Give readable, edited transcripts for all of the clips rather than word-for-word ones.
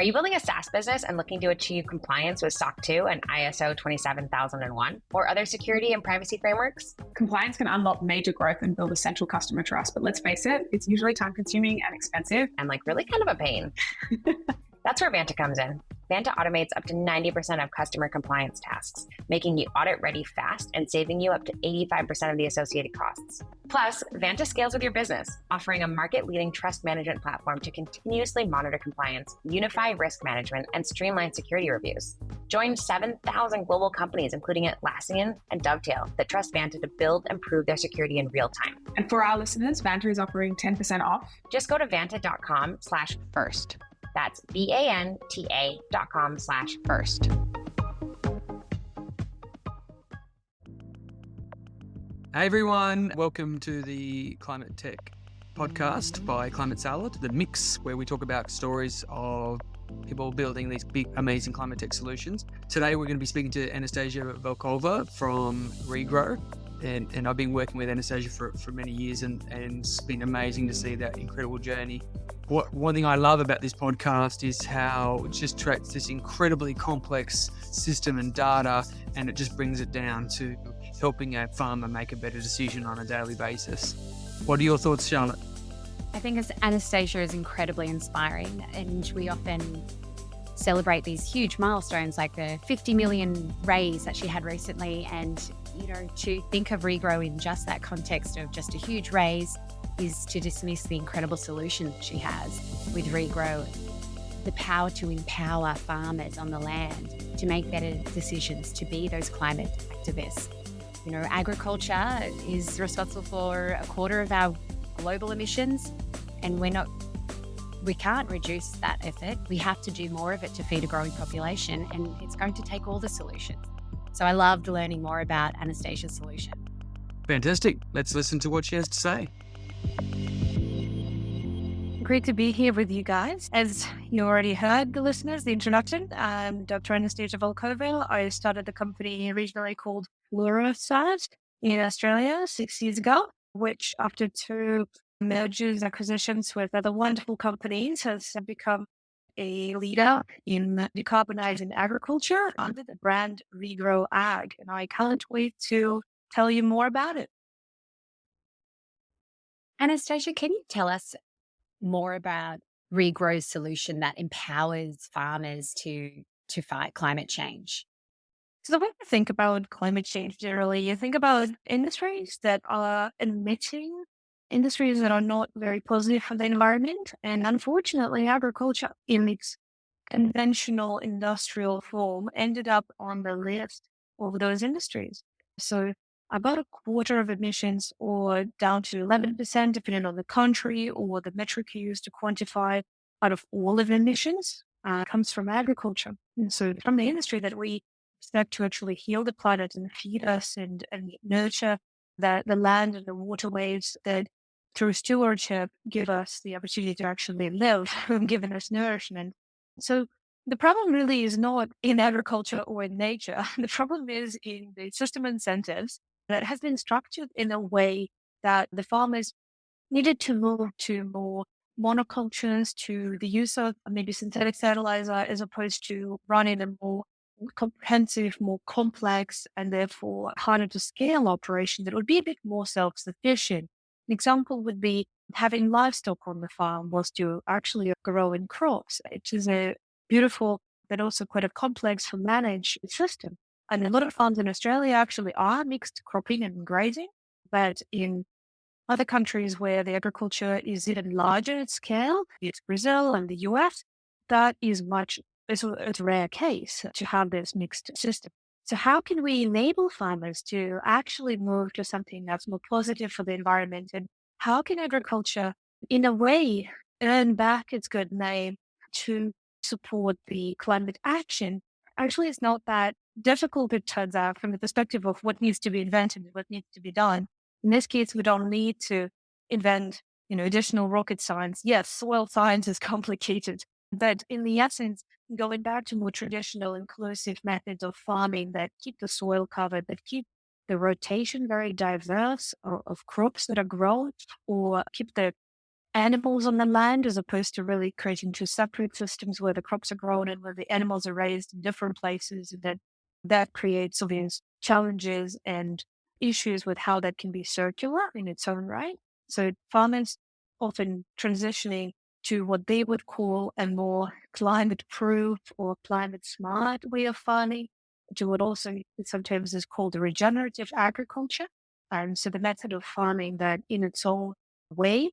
Are you building a SaaS business and looking to achieve compliance with SOC 2 and ISO 27001 or other security and privacy frameworks? Compliance can unlock major growth and build essential customer trust, but let's face it, it's usually time-consuming and expensive. And really kind of a pain. That's where Vanta comes in. Vanta automates up to 90% of customer compliance tasks, making you audit ready fast and saving you up to 85% of the associated costs. Plus, Vanta scales with your business, offering a market-leading trust management platform to continuously monitor compliance, unify risk management, and streamline security reviews. Join 7,000 global companies, including Atlassian and Dovetail, that trust Vanta to build and prove their security in real time. And for our listeners, Vanta is offering 10% off. Just go to vanta.com/first. That's VANTA.com/first. Hey everyone, welcome to the Climate Tech podcast by Climate Salad, the mix where we talk about stories of people building these big, amazing climate tech solutions. Today we're going to be speaking to Anastasia Volkova from Regrow. And I've been working with Anastasia for many years, and it's been amazing to see that incredible journey. One thing I love about this podcast is how it just tracks this incredibly complex system and data, and it just brings it down to helping a farmer make a better decision on a daily basis. What are your thoughts, Charlotte? I think Anastasia is incredibly inspiring, and we often celebrate these huge milestones like the 50 million raise that she had recently. And, to think of Regrow in just that context of just a huge raise is to dismiss the incredible solution she has with Regrow, the power to empower farmers on the land to make better decisions, to be those climate activists. Agriculture is responsible for a quarter of our global emissions, and we can't reduce that effort. We have to do more of it to feed a growing population, and it's going to take all the solutions. So I loved learning more about Anastasia's solution. Fantastic. Let's listen to what she has to say. Great to be here with you guys. As you already heard, the listeners, the introduction, I'm Dr. Anastasia Volkova. I started a company originally called Pluralsight in Australia 6 years ago, which after 2 mergers, acquisitions with other wonderful companies has become a leader in decarbonizing agriculture under the brand Regrow Ag. And I can't wait to tell you more about it. Anastasia, can you tell us more about Regrow's solution that empowers farmers to fight climate change? So the way to think about climate change generally, you think about industries that are emitting, industries that are not very positive for the environment. And unfortunately, agriculture in its conventional industrial form ended up on the list of those industries. So about a quarter of emissions, or down to 11%, depending on the country or the metric you use to quantify, out of all of emissions comes from agriculture. And so from the industry that we expect to actually heal the planet and feed us and nurture the land and the waterways that through stewardship give us the opportunity to actually live, giving us nourishment. So the problem really is not in agriculture or in nature. The problem is in the system incentives that has been structured in a way that the farmers needed to move to more monocultures, to the use of maybe synthetic fertilizer, as opposed to running a more comprehensive, more complex, and therefore harder to scale operation that would be a bit more self-sufficient. An example would be having livestock on the farm whilst you're actually growing crops. It is a beautiful, but also quite a complex to manage system. And a lot of farms in Australia actually are mixed cropping and grazing, but in other countries where the agriculture is even larger at scale, it's Brazil and the US, that is it's a rare case to have this mixed system. So how can we enable farmers to actually move to something that's more positive for the environment? And how can agriculture, in a way, earn back its good name to support the climate action? Actually, it's not that difficult, it turns out, from the perspective of what needs to be invented and what needs to be done. In this case, we don't need to invent, additional rocket science. Yes, soil science is complicated, but in the essence, going back to more traditional inclusive methods of farming that keep the soil covered, that keep the rotation very diverse of crops that are grown, or keep the animals on the land, as opposed to really creating two separate systems where the crops are grown and where the animals are raised in different places. And then that creates obvious challenges and issues with how that can be circular in its own right. So farmers often transitioning to what they would call a more climate proof or climate smart way of farming, to what also sometimes is called regenerative agriculture. And so the method of farming that in its own way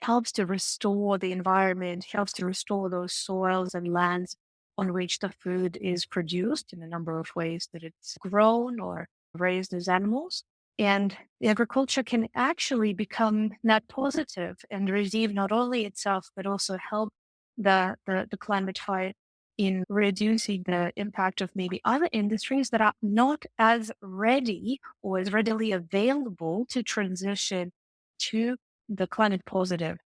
helps to restore the environment, helps to restore those soils and lands on which the food is produced in a number of ways that it's grown or raised as animals. And the agriculture can actually become net positive and receive not only itself, but also help the climate fight in reducing the impact of maybe other industries that are not as ready or as readily available to transition to the climate positive.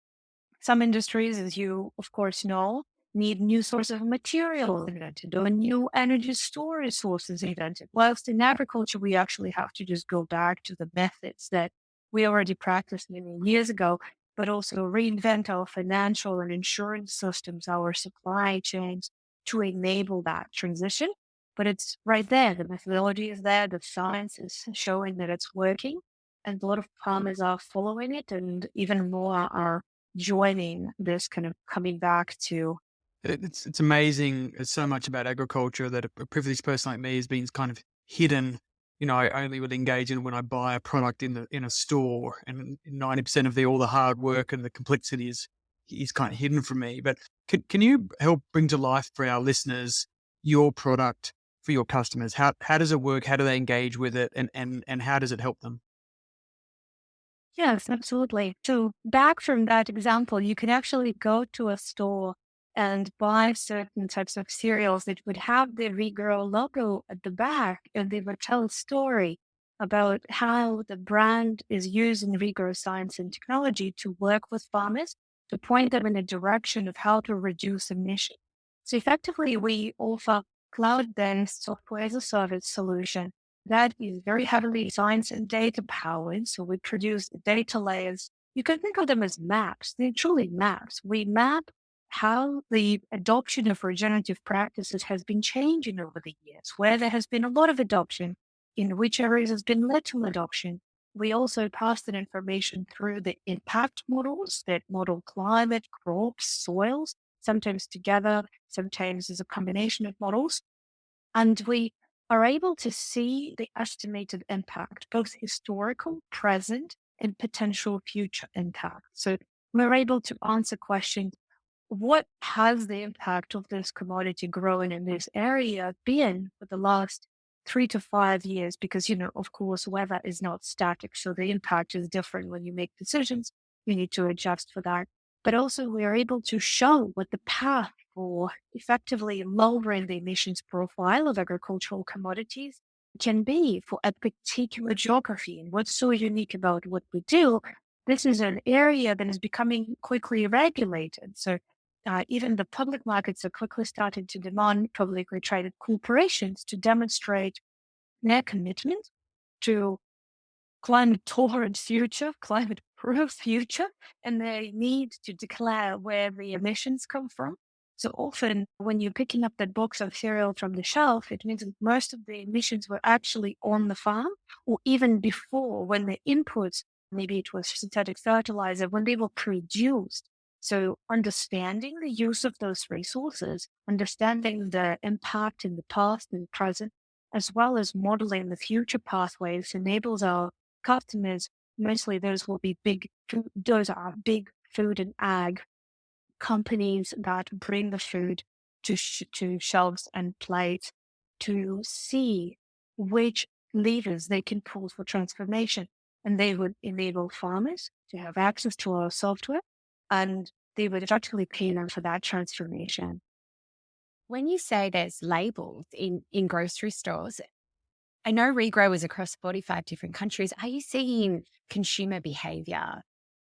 Some industries, as you of course know, need new sources of material invented or new energy storage sources invented. Whilst in agriculture, we actually have to just go back to the methods that we already practiced many years ago, but also reinvent our financial and insurance systems, our supply chains to enable that transition. But it's right there. The methodology is there. The science is showing that it's working. And a lot of farmers are following it, and even more are joining this kind of coming back to. It's amazing. There's so much about agriculture that a privileged person like me has been kind of hidden. I only would engage in when I buy a product in a store, and 90% of all the hard work and the complexity is kind of hidden from me. But can you help bring to life for our listeners your product for your customers? How does it work? How do they engage with it, and how does it help them? Yes, absolutely. So back from that example, you can actually go to a store and buy certain types of cereals that would have the Regrow logo at the back, and they would tell a story about how the brand is using Regrow science and technology to work with farmers to point them in a direction of how to reduce emissions. So effectively, we offer cloud-based software as a service solution that is very heavily science and data powered. So we produce data layers. You can think of them as maps. They're truly maps. We map how the adoption of regenerative practices has been changing over the years, where there has been a lot of adoption, in which areas has been little adoption. We also pass that information through the impact models that model climate, crops, soils, sometimes together, sometimes as a combination of models. And we are able to see the estimated impact, both historical, present, and potential future impact. So we're able to answer questions: what has the impact of this commodity growing in this area been for the last 3 to 5 years? Because, of course, weather is not static. So the impact is different when you make decisions. You need to adjust for that. But also we are able to show what the path for effectively lowering the emissions profile of agricultural commodities can be for a particular geography. And what's so unique about what we do, this is an area that is becoming quickly regulated. So even the public markets are quickly starting to demand publicly traded corporations to demonstrate their commitment to climate tolerant future, climate proof future, and they need to declare where the emissions come from. So often when you're picking up that box of cereal from the shelf, it means that most of the emissions were actually on the farm, or even before, when the inputs, maybe it was synthetic fertilizer, when they were produced. So understanding the use of those resources, understanding the impact in the past and present, as well as modeling the future pathways, enables our customers, mostly those will be those are big food and ag companies that bring the food to shelves and plates, to see which levers they can pull for transformation. And they would enable farmers to have access to our software, and they would actually pay them for that transformation. When you say there's labels in grocery stores, I know Regrow is across 45 different countries. Are you seeing consumer behavior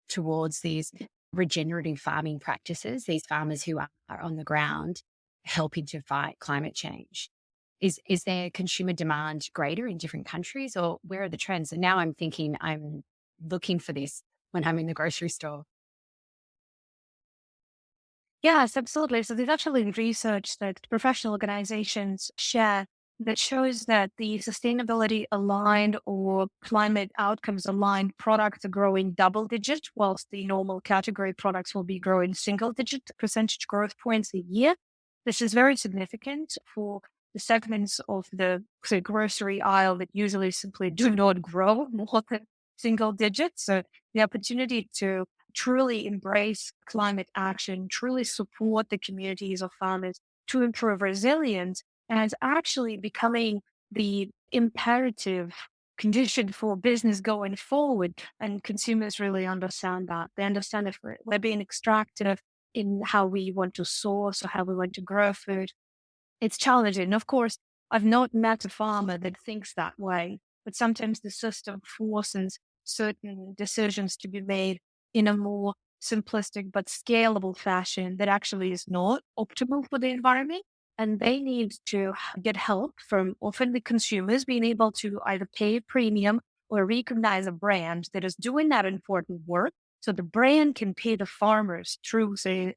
towards these regenerative farming practices, these farmers who are on the ground helping to fight climate change? Is there consumer demand greater in different countries, or where are the trends? And now I'm thinking I'm looking for this when I'm in the grocery store. Yes, absolutely. So there's actually research that professional organizations share that shows that the sustainability aligned or climate outcomes aligned products are growing double digit, whilst the normal category products will be growing single digit percentage growth points a year. This is very significant for the segments of the, say, grocery aisle that usually simply do not grow more than single digits. So the opportunity to truly embrace climate action, truly support the communities of farmers to improve resilience, and it's actually becoming the imperative condition for business going forward. And consumers really understand that. They understand if we're being extractive in how we want to source or how we want to grow food. It's challenging. Of course, I've not met a farmer that thinks that way, but sometimes the system forces certain decisions to be made in a more simplistic but scalable fashion that actually is not optimal for the environment. And they need to get help from often the consumers being able to either pay a premium or recognize a brand that is doing that important work. So the brand can pay the farmers through, say,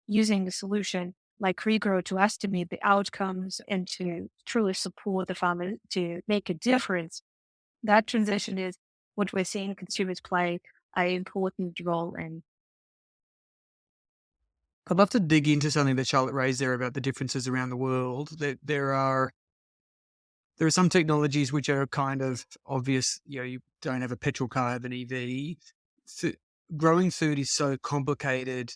using the solution like Regrow to estimate the outcomes and to truly support the farmer to make a difference. That transition is what we're seeing consumers play an important role in. I'd love to dig into something that Charlotte raised there about the differences around the world. There are some technologies which are kind of obvious. You don't have a petrol car, have an EV. Growing food is so complicated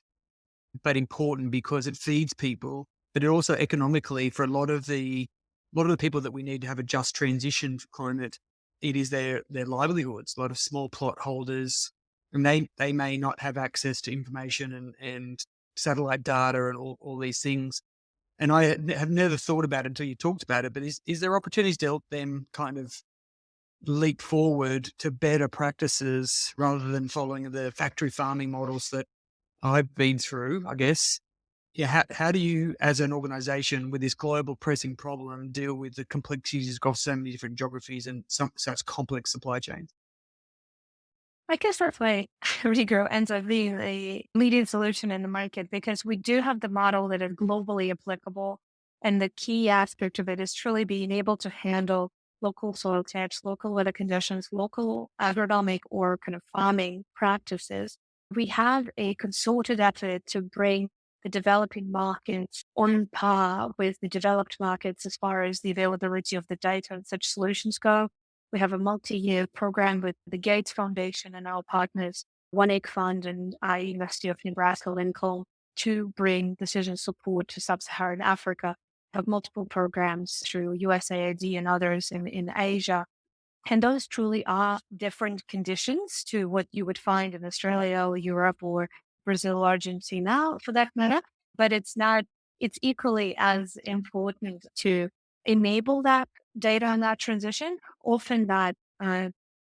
but important because it feeds people, but it also economically for a lot of the people that we need to have a just transition for climate, it is their livelihoods. A lot of small plot holders, and they may not have access to information and satellite data and all these things. And I have never thought about it until you talked about it. But is there opportunities to help them kind of leap forward to better practices rather than following the factory farming models that I've been through, I guess? Yeah. How do you, as an organization with this global pressing problem, deal with the complexities of so many different geographies and such complex supply chains? I guess that's why Regrow ends up being a leading solution in the market because we do have the model that is globally applicable. And the key aspect of it is truly being able to handle local soil types, local weather conditions, local agronomic or kind of farming practices. We have a concerted effort to bring the developing markets on par with the developed markets as far as the availability of the data and such solutions go. We have a multi-year program with the Gates Foundation and our partners, One Egg Fund and University of Nebraska Lincoln, to bring decision support to sub-Saharan Africa. We have multiple programs through USAID and others in Asia. And those truly are different conditions to what you would find in Australia or Europe or Brazil or Argentina for that matter. But it's equally as important to enable that data and that transition. Often that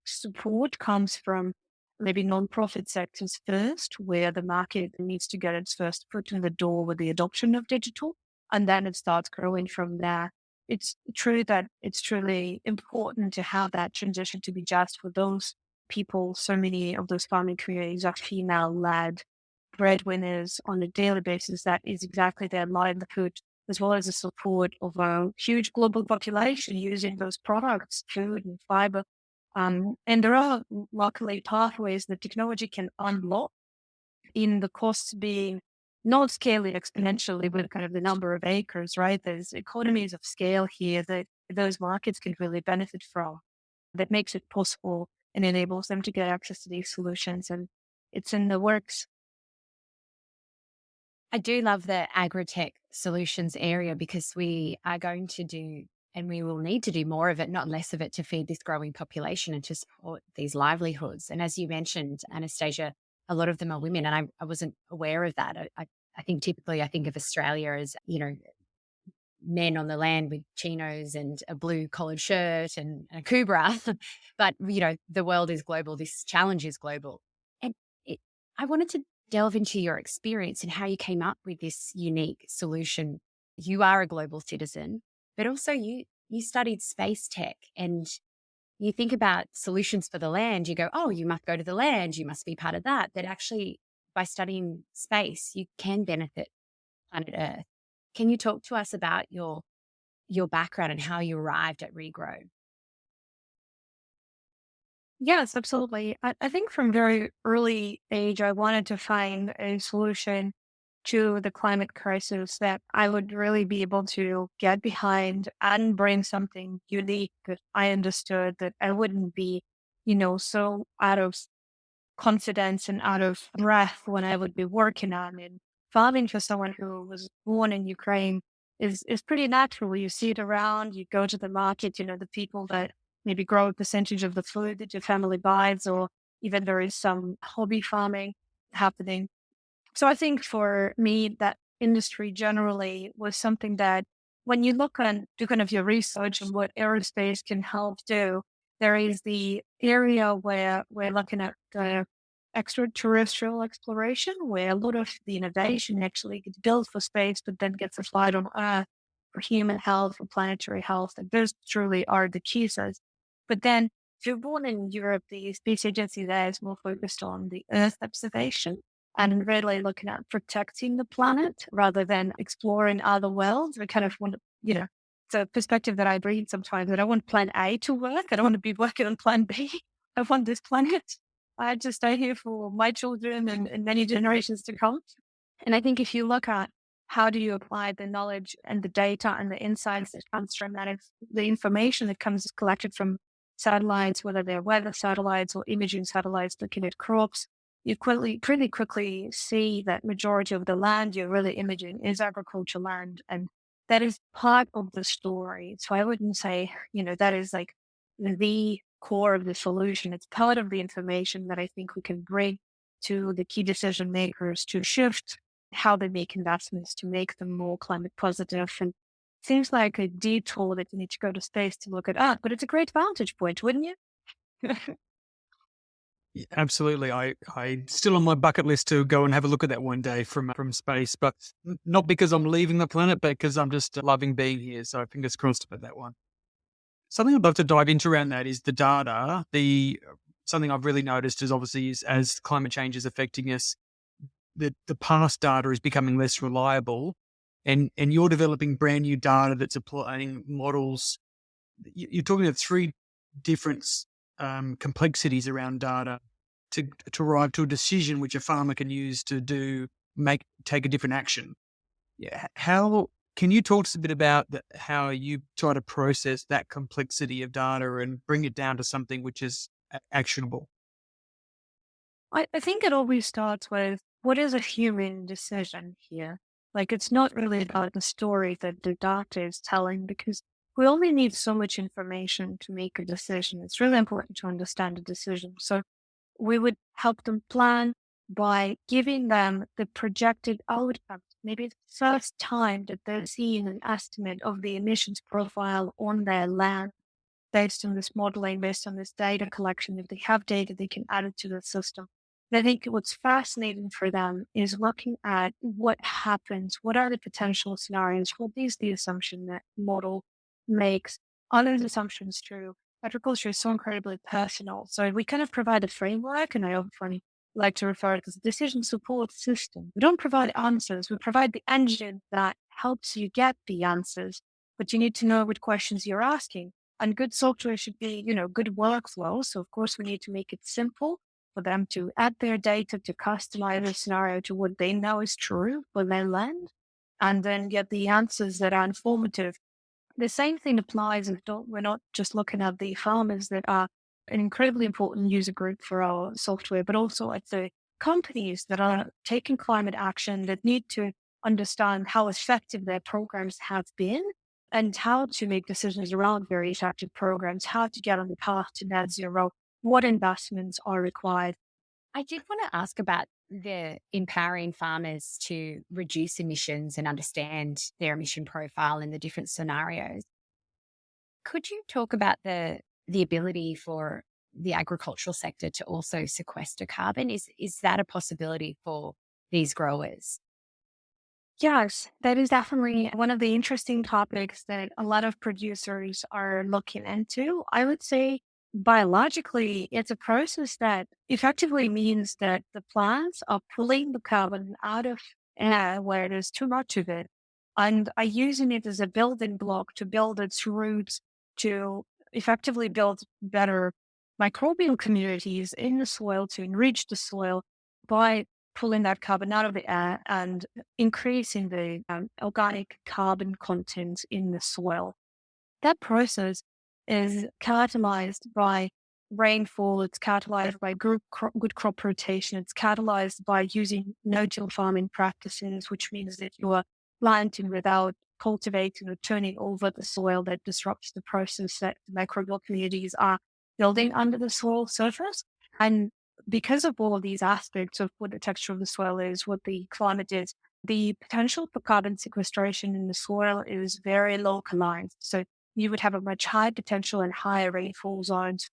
support comes from maybe nonprofit sectors first, where the market needs to get its first foot in the door with the adoption of digital, and then it starts growing from there. It's true that it's truly important to have that transition to be just for those people. So many of those farming communities are female-led breadwinners on a daily basis. That is exactly their livelihood, as well as the support of a huge global population using those products, food and fiber. And there are luckily pathways that technology can unlock in the costs being not scaling exponentially with kind of the number of acres, right? There's economies of scale here that those markets can really benefit from that makes it possible and enables them to get access to these solutions. And it's in the works. I do love the agri-tech solutions area because we are going to do, and we will need to do more of it, not less of it, to feed this growing population and to support these livelihoods. And as you mentioned, Anastasia, a lot of them are women, and I wasn't aware of that. I think typically I think of Australia as, men on the land with chinos and a blue collared shirt and a kubra. But, the world is global. This challenge is global. And I wanted to delve into your experience and how you came up with this unique solution. You are a global citizen, but also you studied space tech, and you think about solutions for the land. You go, oh, you must go to the land. You must be part of that. But actually by studying space, you can benefit planet Earth. Can you talk to us about your background and how you arrived at Regrow? Yes, absolutely. I think from very early age, I wanted to find a solution to the climate crisis that I would really be able to get behind and bring something unique that I understood, that I wouldn't be, so out of confidence and out of breath when I would be working on it. Farming for someone who was born in Ukraine is pretty natural. You see it around, you go to the market, the people that maybe grow a percentage of the food that your family buys, or even there is some hobby farming happening. So I think for me, that industry generally was something that when you look and do kind of your research on what aerospace can help do, there is the area where we're looking at the extraterrestrial exploration, where a lot of the innovation actually gets built for space, but then gets applied on Earth for human health, for planetary health. And those truly are the keys. But then if you're born in Europe, the space agency there is more focused on the Earth observation and really looking at protecting the planet rather than exploring other worlds. We kind of want to, it's a perspective that I bring sometimes, that I want plan A to work. I don't want to be working on plan B. I want this planet to stay here for my children and many generations to come. And I think if you look at how do you apply the knowledge and the data and the insights that comes from that, the information that comes collected from satellites, whether they're weather satellites or imaging satellites looking at crops, you pretty quickly see that majority of the land you're really imaging is agricultural land. And that is part of the story. So I wouldn't say, that is like the core of the solution. It's part of the information that I think we can bring to the key decision makers to shift how they make investments to make them more climate positive. And seems like a detour that you need to go to space to look at art, but it's a great vantage point, wouldn't you? Yeah, absolutely. I still on my bucket list to go and have a look at that one day from space, but not because I'm leaving the planet, but because I'm just loving being here. So fingers crossed about that one. Something I'd love to dive into around that is the data. Something I've really noticed is obviously as climate change is affecting us, the past data is becoming less reliable, and you're developing brand new data that's applying models. You're talking about three different complexities around data to arrive to a decision which a farmer can use to take a different action. Yeah, how can you talk to us a bit about how you try to process that complexity of data and bring it down to something which is actionable? I think it always starts with what is a human decision here? Like, it's not really about the story that the doctor is telling, because we only need so much information to make a decision. It's really important to understand the decision. So we would help them plan by giving them the projected outcomes. Maybe the first time that they're seeing an estimate of the emissions profile on their land based on this modeling, based on this data collection. If they have data, they can add it to the system. And I think what's fascinating for them is looking at what happens, what are the potential scenarios, what is the assumption that model makes, are those assumptions true? Agriculture is so incredibly personal. So we kind of provide a framework, and I often like to refer to it as a decision support system. We don't provide answers, we provide the engine that helps you get the answers, but you need to know what questions you're asking. And good software should be, good workflow. So of course we need to make it simple for them to add their data, to customize the scenario to what they know is true for their land, and then get the answers that are informative. The same thing applies if we're not just looking at the farmers that are an incredibly important user group for our software, but also at the companies that are taking climate action, that need to understand how effective their programs have been and how to make decisions around very effective programs, how to get on the path to net zero, what investments are required. I did want to ask about the empowering farmers to reduce emissions and understand their emission profile in the different scenarios. Could you talk about the ability for the agricultural sector to also sequester carbon? Is that a possibility for these growers? Yes, that is definitely one of the interesting topics that a lot of producers are looking into. I would say biologically, it's a process that effectively means that the plants are pulling the carbon out of air where there's too much of it and are using it as a building block to build its roots to effectively build better microbial communities in the soil to enrich the soil by pulling that carbon out of the air and increasing the organic carbon content in the soil. That process is catalyzed by rainfall, it's catalyzed by good crop rotation, it's catalyzed by using no-till farming practices, which means that you are planting without cultivating or turning over the soil that disrupts the process that the microbial communities are building under the soil surface. And because of all of these aspects of what the texture of the soil is, what the climate is, the potential for carbon sequestration in the soil is very localized. So you would have a much higher potential and higher rainfall zones,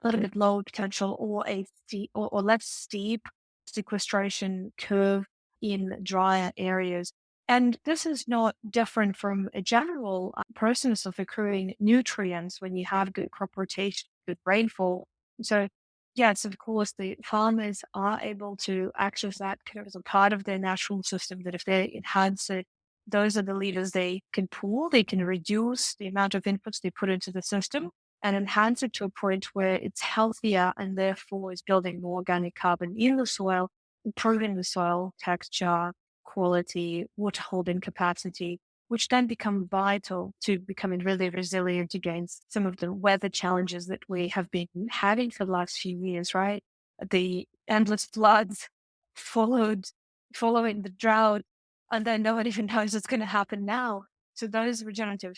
a little bit lower potential or a steep or less steep sequestration curve in drier areas. And this is not different from a general process of accruing nutrients when you have good crop rotation, good rainfall. So yes, of course, the farmers are able to access that as a part of their natural system, that if they enhance it, those are the levers they can pull. They can reduce the amount of inputs they put into the system and enhance it to a point where it's healthier and therefore is building more organic carbon in the soil, improving the soil texture, quality, water holding capacity, which then become vital to becoming really resilient against some of the weather challenges that we have been having for the last few years, right? The endless floods following the drought, and then no one even knows what's going to happen now. So those regenerative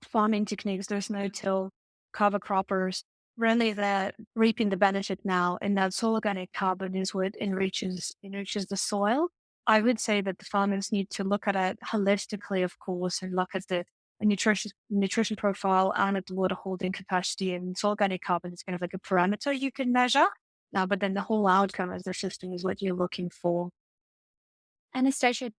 farming techniques, there's no-till, cover croppers, really they're reaping the benefit now, and that soil organic carbon is what enriches the soil. I would say that the farmers need to look at it holistically, of course, and look at the nutrition profile and at the water holding capacity. And soil organic carbon is kind of like a parameter you can measure. Now, but then the whole outcome as the system is what you're looking for. Anastasia,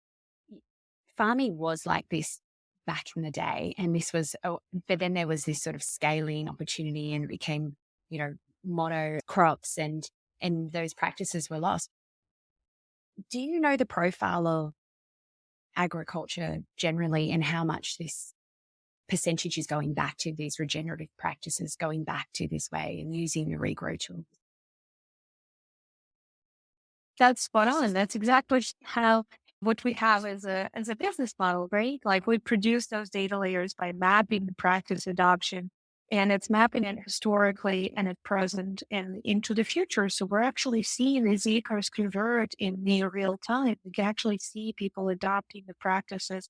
farming was like this back in the day, and this was, but then there was this sort of scaling opportunity, and it became, mono crops, and those practices were lost. Do you know the profile of agriculture generally, and how much this percentage is going back to these regenerative practices, going back to this way and using the regrow tools? That's spot on. That's exactly how what we have as a business model, right? Like we produce those data layers by mapping the practice adoption, and it's mapping it historically and at present and into the future. So we're actually seeing these acres convert in near real time. We can actually see people adopting the practices.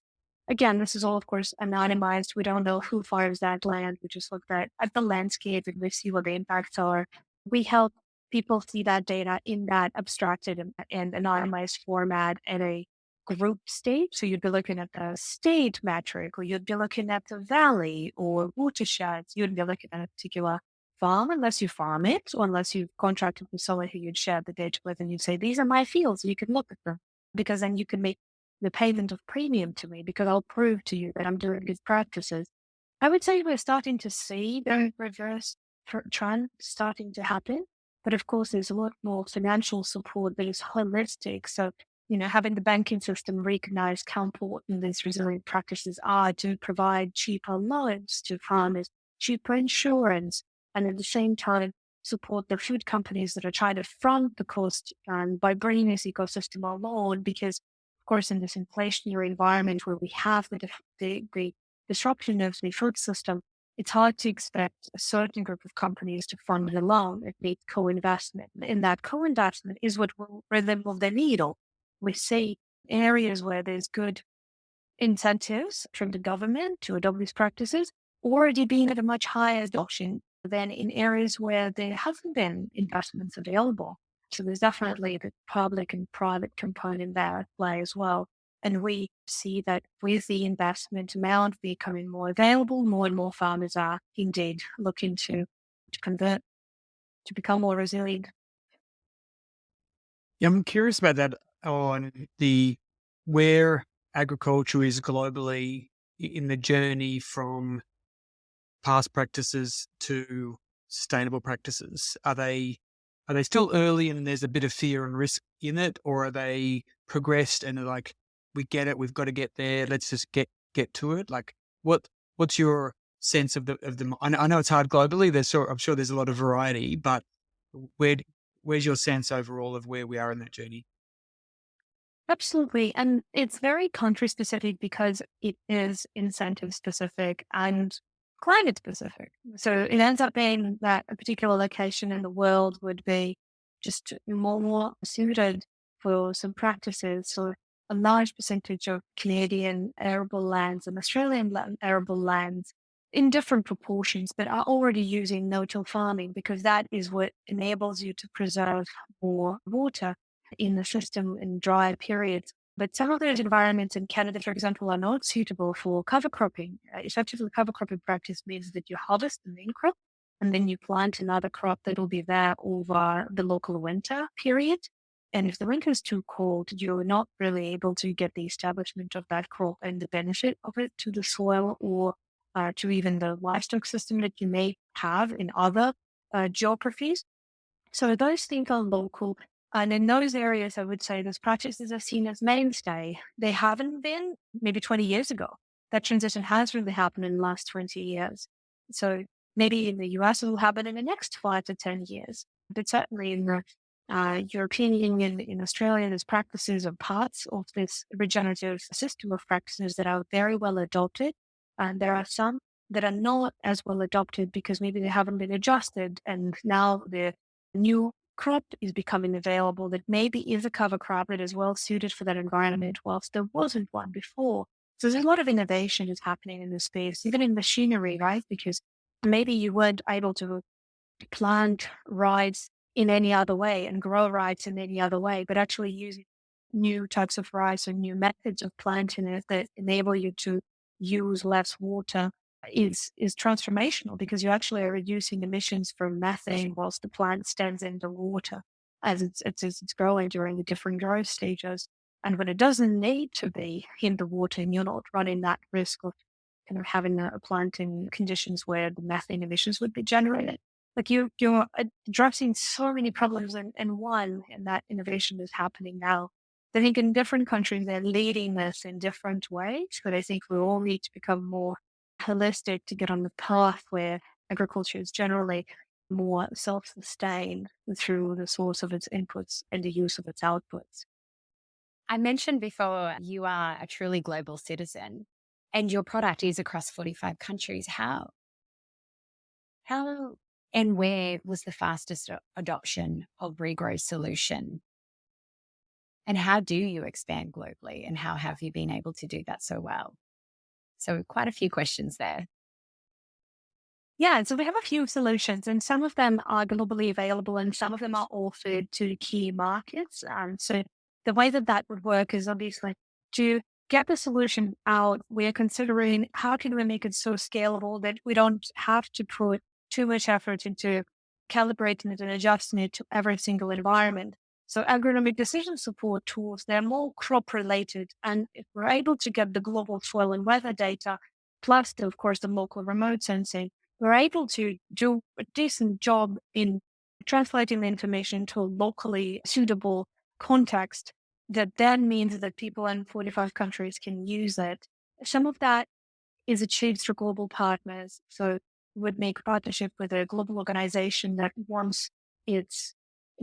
Again, this is all, of course, anonymized. We don't know who farms that land. We just look at the landscape and we see what the impacts are. We help people see that data in that abstracted and anonymized format at a group stage. So you'd be looking at the state metric, or you'd be looking at the valley or watersheds. You'd be looking at a particular farm, unless you farm it, or unless you've contracted with someone who you'd share the data with, and you'd say, these are my fields. You can look at them, because then you can make the payment of premium to me, because I'll prove to you that I'm doing good practices. I would say we're starting to see the reverse trend starting to happen. But of course, there's a lot more financial support that is holistic. So, having the banking system recognize how important these resilient practices are to provide cheaper loans to farmers, cheaper insurance, and at the same time, support the food companies that are trying to front the cost by bringing this ecosystem along. Because, of course, in this inflationary environment where we have the disruption of the food system, it's hard to expect a certain group of companies to fund it alone. It needs co-investment. And that co-investment is what will move the needle. We see areas where there's good incentives from the government to adopt these practices already being at a much higher adoption than in areas where there haven't been investments available. So there's definitely the public and private component there at play as well. And we see that with the investment amount becoming more available, more and more farmers are indeed looking to convert, to become more resilient. Yeah, I'm curious about that on where agriculture is globally in the journey from past practices to sustainable practices? Are they still early and there's a bit of fear and risk in it, or are they progressed and they're like, we get it, we've got to get there, let's just get to it? Like, what's your sense of the? I know it's hard globally. I'm sure there's a lot of variety, but where's your sense overall of where we are in that journey? Absolutely. And it's very country specific because it is incentive specific and climate specific. So it ends up being that a particular location in the world would be just more suited for some practices. So a large percentage of Canadian arable lands and Australian arable lands in different proportions, but are already using no-till farming because that is what enables you to preserve more water in the system in dry periods. But some of those environments in Canada, for example, are not suitable for cover cropping. Effectively, cover cropping practice means that you harvest the main crop and then you plant another crop that will be there over the local winter period. And if the winter is too cold, you're not really able to get the establishment of that crop and the benefit of it to the soil or to even the livestock system that you may have in other geographies. So those things are local. And in those areas, I would say those practices are seen as mainstay. They haven't been maybe 20 years ago. That transition has really happened in the last 20 years. So maybe in the US, it will happen in the next 5 to 10 years. But certainly in the European Union, in Australia, there's practices or parts of this regenerative system of practices that are very well adopted. And there are some that are not as well adopted because maybe they haven't been adjusted. And now the new crop is becoming available that maybe is a cover crop that is well suited for that environment, whilst there wasn't one before. So there's a lot of innovation is happening in this space, even in machinery, right? Because maybe you weren't able to plant rice in any other way and grow rice in any other way, but actually using new types of rice or new methods of planting it that enable you to use less water is transformational because you actually are reducing emissions from methane whilst the plant stands in the water as it's growing during the different growth stages. And when it doesn't need to be in the water, and you're not running that risk of kind of having a plant in conditions where the methane emissions would be generated. Like you're addressing so many problems in one, and that innovation is happening now. I think in different countries, they're leading this in different ways, but I think we all need to become more holistic to get on the path where agriculture is generally more self-sustained through the source of its inputs and the use of its outputs. I mentioned before you are a truly global citizen and your product is across 45 countries. How and where was the fastest adoption of Regrow solution? And how do you expand globally? And how have you been able to do that so well? So quite a few questions there. Yeah, so we have a few solutions, and some of them are globally available, and some of them are offered to key markets. So the way that would work is obviously to get the solution out. We're considering how can we make it so scalable that we don't have to put too much effort into calibrating it and adjusting it to every single environment. So agronomic decision support tools, they're more crop related. And if we're able to get the global soil and weather data, plus of course the local remote sensing, we're able to do a decent job in translating the information to a locally suitable context that then means that people in 45 countries can use it. Some of that is achieved through global partners. So would make partnership with a global organization that wants its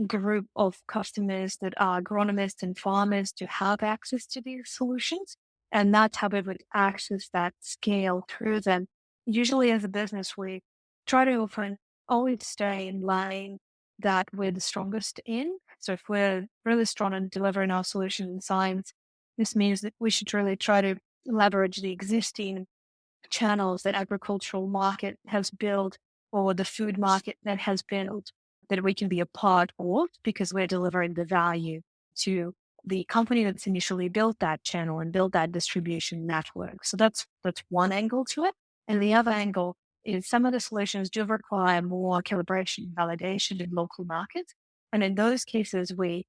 group of customers that are agronomists and farmers to have access to these solutions. And that's how we would access that scale through them. Usually as a business, we try to often always stay in line that we're the strongest in. So if we're really strong in delivering our solution in science, this means that we should really try to leverage the existing channels that agricultural market has built or the food market that has built that we can be a part of because we're delivering the value to the company that's initially built that channel and built that distribution network. So that's one angle to it. And the other angle is some of the solutions do require more calibration and validation in local markets. And in those cases, we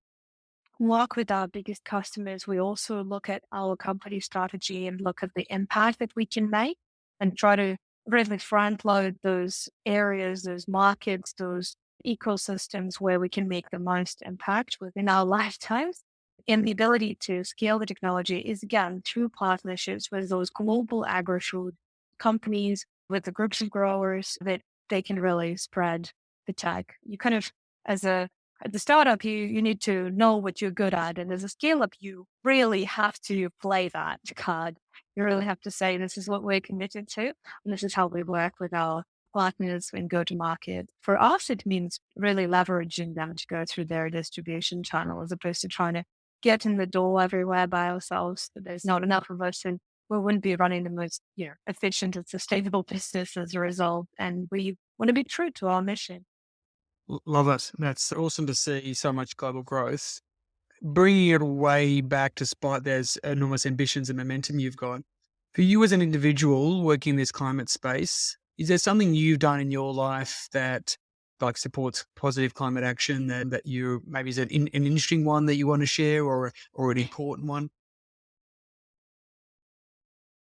work with our biggest customers. We also look at our company strategy and look at the impact that we can make and try to really front load those areas, those markets, those ecosystems where we can make the most impact within our lifetimes. And the ability to scale the technology is again through partnerships with those global agri-food companies, with the groups of growers that they can really spread the tech. You kind of, as a at the startup, you need to know what you're good at. And as a scale up, you really have to play that card. You really have to say, this is what we're committed to. And this is how we work with our partners and go to market. For us, it means really leveraging them to go through their distribution channel as opposed to trying to get in the door everywhere by ourselves. There's not enough of us, and we wouldn't be running the most efficient and sustainable business as a result. And we want to be true to our mission. Love it. That's awesome to see so much global growth. Bringing it way back, despite there's enormous ambitions and momentum you've got. For you as an individual working in this climate space, is there something you've done in your life that like supports positive climate action that you maybe is it an interesting one that you want to share or an important one?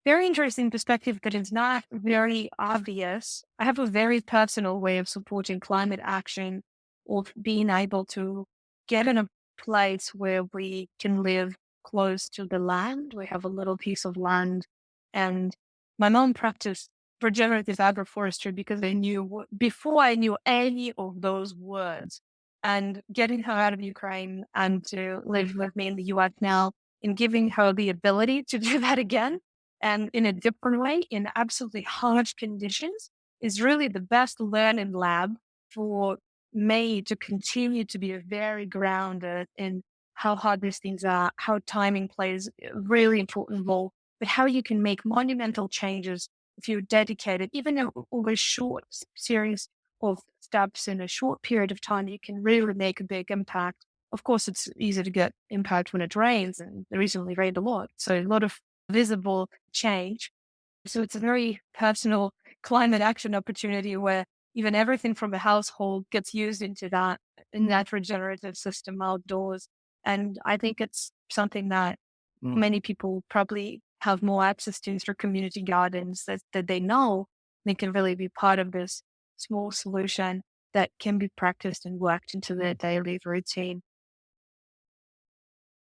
Very interesting perspective that is not very obvious. I have a very personal way of supporting climate action, of being able to get in a place where we can live close to the land. We have a little piece of land. And my mom practiced regenerative agroforestry because I knew before I knew any of those words. And getting her out of Ukraine and to live with me in the US now, and giving her the ability to do that again and in a different way in absolutely harsh conditions is really the best learning lab for me to continue to be very grounded in how hard these things are, how timing plays a really important role, but how you can make monumental changes if you're dedicated, even over a short series of steps in a short period of time, you can really make a big impact. Of course, it's easy to get impact when it rains, and it recently rained a lot. So a lot of visible change. So it's a very personal climate action opportunity where even everything from the household gets used into that in that regenerative system outdoors. And I think it's something that many people probably have more access to through community gardens that they know they can really be part of this small solution that can be practiced and worked into their daily routine.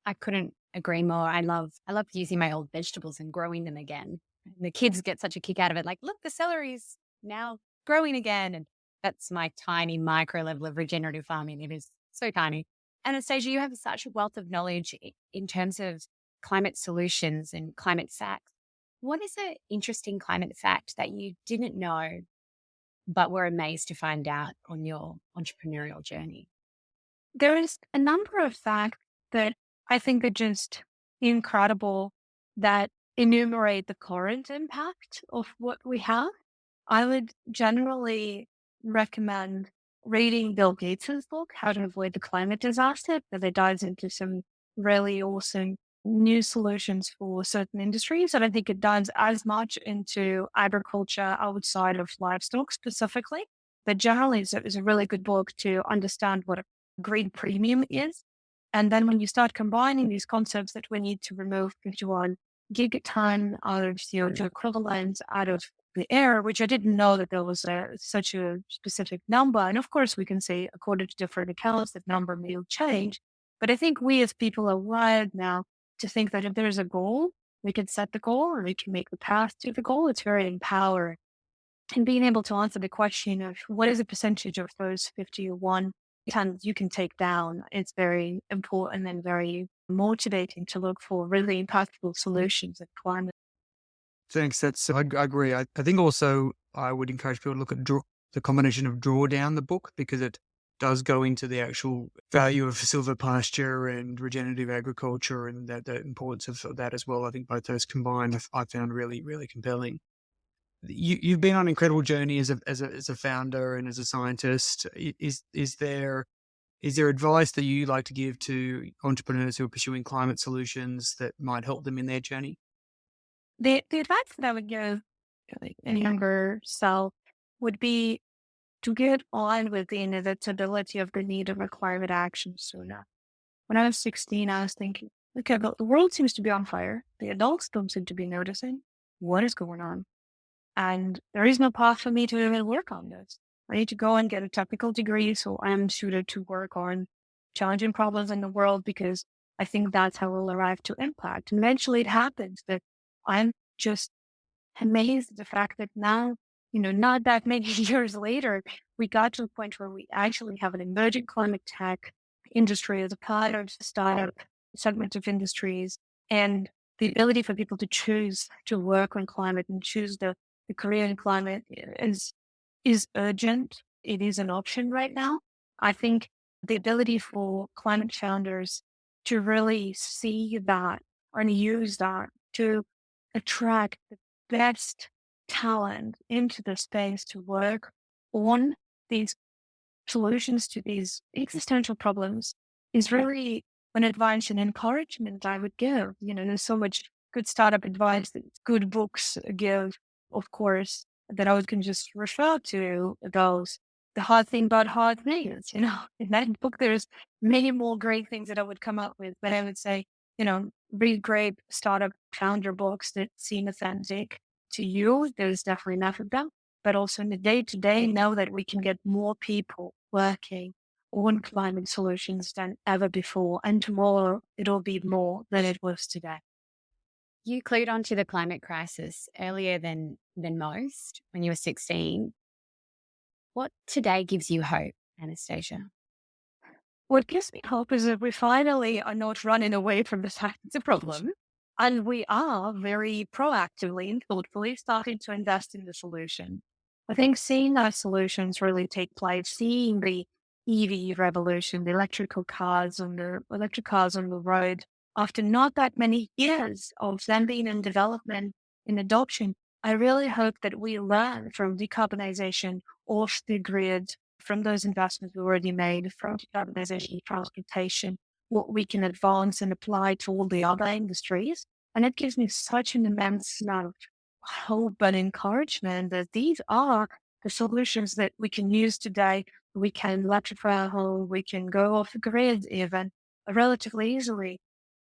I couldn't agree more. I love using my old vegetables and growing them again. And the kids get such a kick out of it. Like, look, the celery's now growing again. And that's my tiny micro level of regenerative farming. It is so tiny. Anastasia, you have such a wealth of knowledge in terms of climate solutions and climate facts. What is an interesting climate fact that you didn't know, but were amazed to find out on your entrepreneurial journey? There is a number of facts that I think are just incredible that enumerate the current impact of what we have. I would generally recommend reading Bill Gates' book, How to Avoid the Climate Disaster, because it dives into some really awesome new solutions for certain industries. I don't think it dives as much into agriculture outside of livestock specifically, but generally it's a really good book to understand what a green premium is. And then when you start combining these concepts that we need to remove 51 gigaton out of CO2 equivalents out of the air, which I didn't know that there was such a specific number. And of course, we can say, according to different accounts, that number may change. But I think we as people are wired now to think that if there's a goal, we can set the goal and we can make the path to the goal. It's very empowering. And being able to answer the question of what is the percentage of those 51 tons you can take down, it's very important and very motivating to look for really impactful solutions in climate. Thanks. I agree. I think also I would encourage people to look at the combination of Drawdown, the book, because it does go into the actual value of silver pasture and regenerative agriculture and the importance of that as well. I think both those combined I found really, really compelling. You've been on an incredible journey as a founder and as a scientist. Is there advice that you like to give to entrepreneurs who are pursuing climate solutions that might help them in their journey? The advice that I would give a younger self would be to get on with the inevitability of the need of a climate action sooner. When I was 16, I was thinking, okay, but the world seems to be on fire. The adults don't seem to be noticing. What is going on? And there is no path for me to even work on this. I need to go and get a technical degree so I'm suited to work on challenging problems in the world, because I think that's how we'll arrive to impact. And eventually it happens. But I'm just amazed at the fact that now, not that many years later, we got to a point where we actually have an emerging climate tech industry as a part of the startup segment of industries, and the ability for people to choose to work on climate and choose the career in climate is urgent. It is an option right now. I think the ability for climate founders to really see that and use that to attract the best talent into the space to work on these solutions to these existential problems is really an advice and encouragement I would give. There's so much good startup advice that good books give, of course, that I can just refer to those. The hard thing about hard things, in that book, there's many more great things that I would come up with, but I would say, read great startup founder books that seem authentic to you. There's definitely enough of them, but also in the day to day, know that we can get more people working on climate solutions than ever before. And tomorrow it'll be more than it was today. You clued onto the climate crisis earlier than most when you were 16. What today gives you hope, Anastasia? What gives me hope is that we finally are not running away from the fact it's a problem. And we are very proactively and thoughtfully starting to invest in the solution. I think seeing those solutions really take place, seeing the EV revolution, the electric cars on the road, after not that many years of them being in development, in adoption, I really hope that we learn from decarbonization off the grid, from those investments we already made, from decarbonization, transportation, what we can advance and apply to all the other industries. And it gives me such an immense amount of hope and encouragement that these are the solutions that we can use today. We can electrify our home, we can go off the grid even relatively easily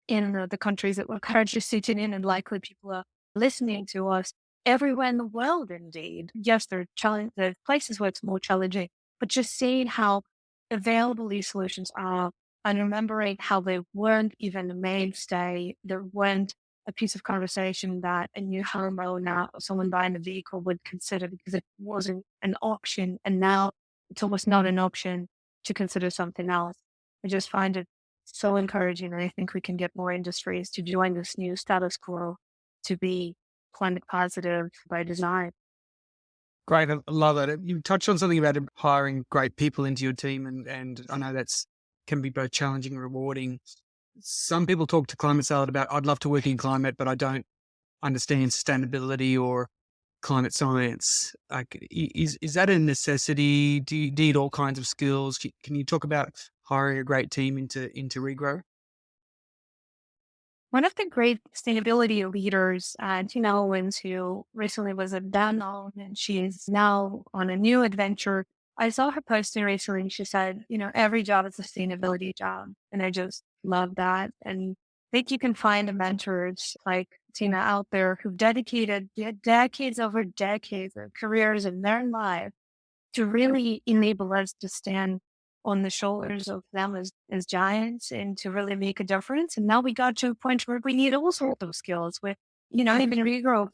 in the countries that we're currently sitting in, and likely people are listening to us everywhere in the world, indeed. Yes, there are places where it's more challenging, but just seeing how available these solutions are and remembering how they weren't even a mainstay, there weren't a piece of conversation that a new homeowner or someone buying a vehicle would consider because it wasn't an option. And now it's almost not an option to consider something else. I just find it so encouraging. And I think we can get more industries to join this new status quo to be climate positive by design. Great. I love that. You touched on something about hiring great people into your team, and I know that's can be both challenging and rewarding. Some people talk to Climate Salad about, I'd love to work in climate, but I don't understand sustainability or climate science. Like, is that a necessity? Do you need all kinds of skills? Can you talk about hiring a great team into Regrow? One of the great sustainability leaders at Tina Owens, who recently was at Danone and she is now on a new adventure, I saw her posting recently and she said, every job is a sustainability job. And I just love that. And I think you can find mentors like Tina out there who've dedicated decades over decades of careers in their life to really enable us to stand on the shoulders of them as giants and to really make a difference. And now we got to a point where we need all sorts of skills with, even Regrow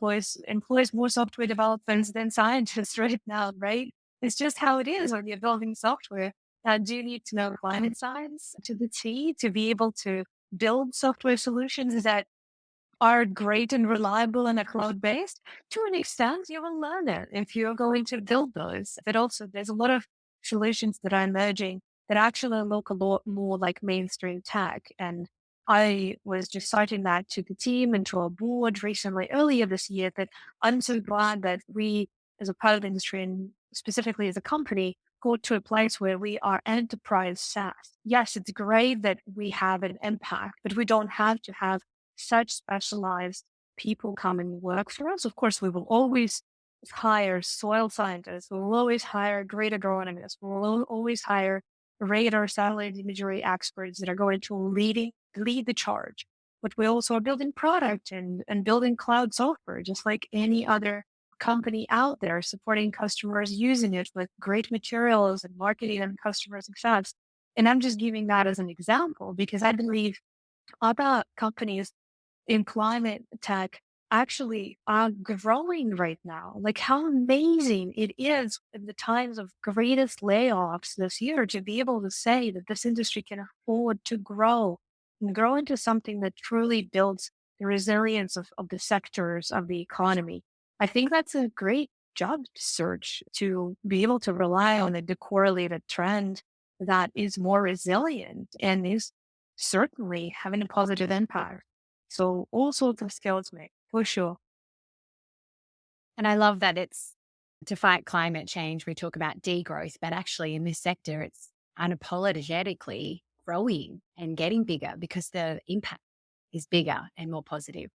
employs more software developers than scientists right now, right? It's just how it is when you're building software. Do you need to know climate science to the T to be able to build software solutions that are great and reliable and are cloud-based? To an extent, you will learn it if you're going to build those. But also, there's a lot of solutions that are emerging that actually look a lot more like mainstream tech. And I was just citing that to the team and to our board recently, earlier this year, that I'm so glad that we, as a part of the industry and specifically as a company, got to a place where we are enterprise SaaS. Yes, it's great that we have an impact, but we don't have to have such specialized people come and work for us. Of course, we will always hire soil scientists. We will always hire great agronomists. We will always hire radar satellite imagery experts that are going to lead the charge. But we also are building product and building cloud software, just like any other company out there supporting customers using it with great materials and marketing and customer success. And I'm just giving that as an example because I believe other companies in climate tech actually are growing right now. Like how amazing it is in the times of greatest layoffs this year to be able to say that this industry can afford to grow and grow into something that truly builds the resilience of the sectors of the economy. I think that's a great job search to be able to rely on a decorrelated trend that is more resilient and is certainly having a positive impact. So all sorts of skills, mate, for sure. And I love that it's to fight climate change. We talk about degrowth, but actually in this sector, it's unapologetically growing and getting bigger because the impact is bigger and more positive.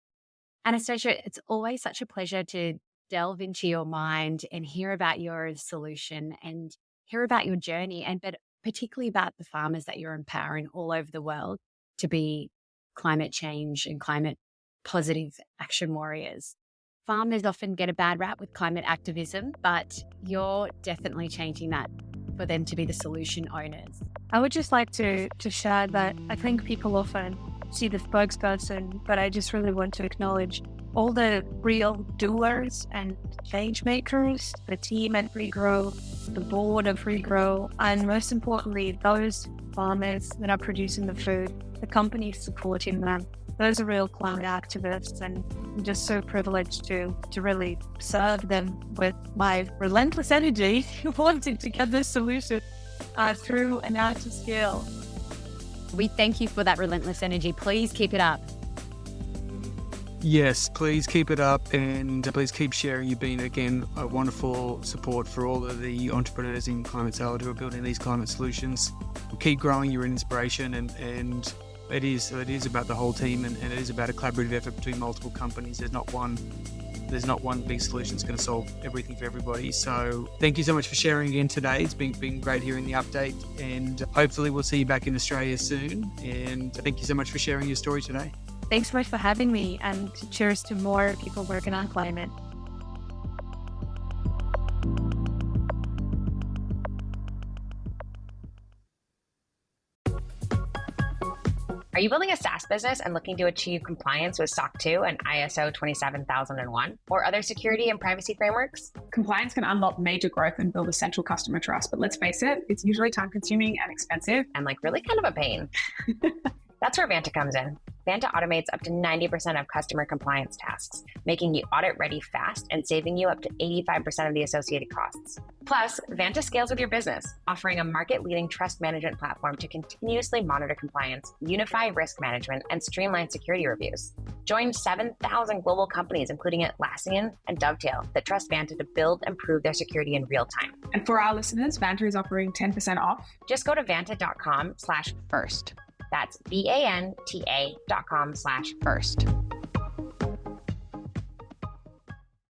Anastasia, it's always such a pleasure to delve into your mind and hear about your solution and hear about your journey, but particularly about the farmers that you're empowering all over the world to be climate change and climate positive action warriors. Farmers often get a bad rap with climate activism, but you're definitely changing that for them to be the solution owners. I would just like to share that I think people often see the spokesperson, but I just really want to acknowledge all the real doers and change makers, the team at Regrow, the board of Regrow, and most importantly, those farmers that are producing the food, the companies supporting them. Those are real climate activists, and I'm just so privileged to really serve them with my relentless energy, wanting to get this solution through an out to scale. We thank you for that relentless energy. Please keep it up. Yes, please keep it up and please keep sharing. You've been, again, a wonderful support for all of the entrepreneurs in Climate Salad who are building these climate solutions. Keep growing, you're an inspiration, and it is about the whole team and it is about a collaborative effort between multiple companies. There's not one big solution that's going to solve everything for everybody. So thank you so much for sharing again today. It's been great hearing the update, and hopefully we'll see you back in Australia soon. And thank you so much for sharing your story today. Thanks so much for having me, and cheers to more people working on climate. Are you building a SaaS business and looking to achieve compliance with SOC 2 and ISO 27001 or other security and privacy frameworks? Compliance can unlock major growth and build essential customer trust, but let's face it, it's usually time-consuming and expensive. And really kind of a pain. That's where Vanta comes in. Vanta automates up to 90% of customer compliance tasks, making you audit ready fast and saving you up to 85% of the associated costs. Plus, Vanta scales with your business, offering a market-leading trust management platform to continuously monitor compliance, unify risk management, and streamline security reviews. Join 7,000 global companies, including Atlassian and Dovetail, that trust Vanta to build and prove their security in real time. And for our listeners, Vanta is offering 10% off. Just go to vanta.com/first. That's VANTA.com/first.